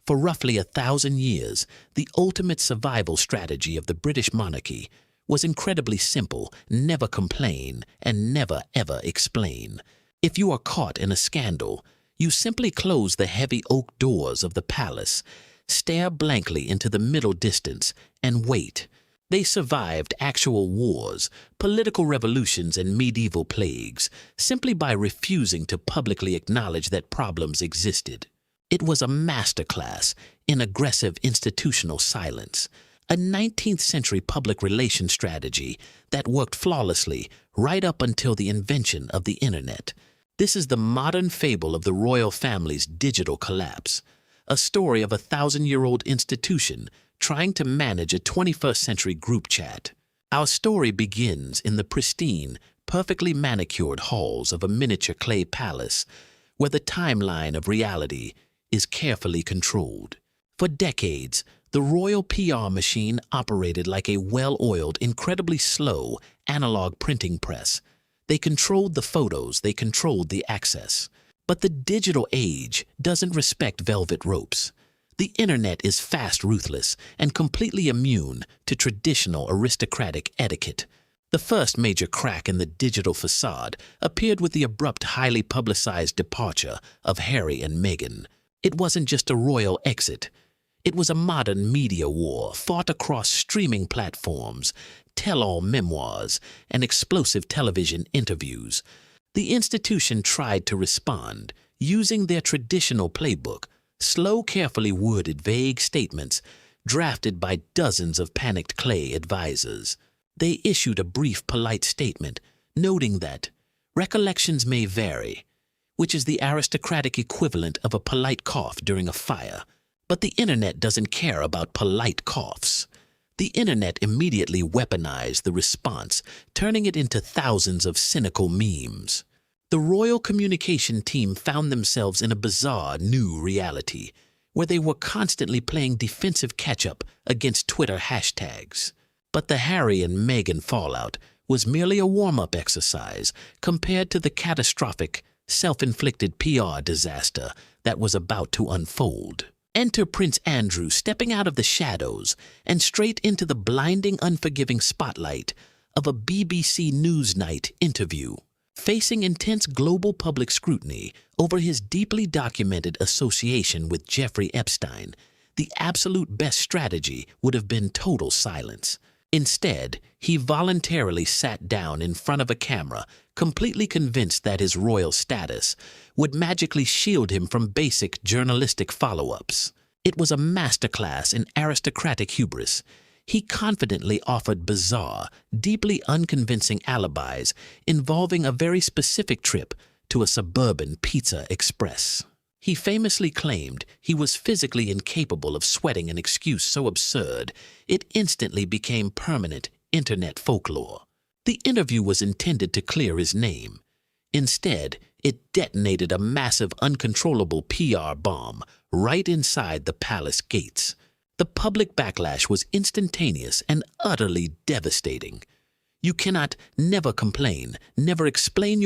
For roughly 1,000 years, the ultimate survival strategy of the British monarchy was incredibly simple: never complain and never ever explain. If you are caught in a scandal, you simply close the heavy oak doors of the palace, stare blankly into the middle distance, and wait. They survived actual wars, political revolutions, and medieval plagues simply by refusing to publicly acknowledge that problems existed. It was a masterclass in aggressive institutional silence, a 19th century public relations strategy that worked flawlessly right up until the invention of the internet. This is the modern fable of the royal family's digital collapse, a story of a 1,000-year-old institution trying to manage a 21st century group chat. Our story begins in the pristine, perfectly manicured halls of a miniature clay palace, where the timeline of reality is carefully controlled. For decades, the royal PR machine operated like a well-oiled, incredibly slow analog printing press. They controlled the photos, they controlled the access. But the digital age doesn't respect velvet ropes. The internet is fast, ruthless, and completely immune to traditional aristocratic etiquette. The first major crack in the digital facade appeared with the abrupt, highly publicized departure of Harry and Meghan. It wasn't just a royal exit. It was a modern media war fought across streaming platforms, tell-all memoirs, and explosive television interviews. The institution tried to respond, using their traditional playbook: slow, carefully worded, vague statements drafted by dozens of panicked clay advisors. They issued a brief, polite statement, noting that recollections may vary, which is the aristocratic equivalent of a polite cough during a fire. But the internet doesn't care about polite coughs. The internet immediately weaponized the response, turning it into thousands of cynical memes. The royal communication team found themselves in a bizarre new reality, where they were constantly playing defensive catch-up against Twitter hashtags. But the Harry and Meghan fallout was merely a warm-up exercise compared to the catastrophic, self-inflicted PR disaster that was about to unfold. Enter Prince Andrew, stepping out of the shadows and straight into the blinding, unforgiving spotlight of a BBC Newsnight interview. Facing intense global public scrutiny over his deeply documented association with Jeffrey Epstein, the absolute best strategy would have been total silence. Instead, he voluntarily sat down in front of a camera, completely convinced that his royal status would magically shield him from basic journalistic follow-ups. It was a masterclass in aristocratic hubris. He confidently offered bizarre, deeply unconvincing alibis involving a very specific trip to a suburban pizza express. He famously claimed he was physically incapable of sweating an excuse so absurd it instantly became permanent internet folklore. The interview was intended to clear his name. Instead, it detonated a massive, uncontrollable PR bomb right inside the palace gates. The public backlash was instantaneous and utterly devastating. You cannot never complain, never explain your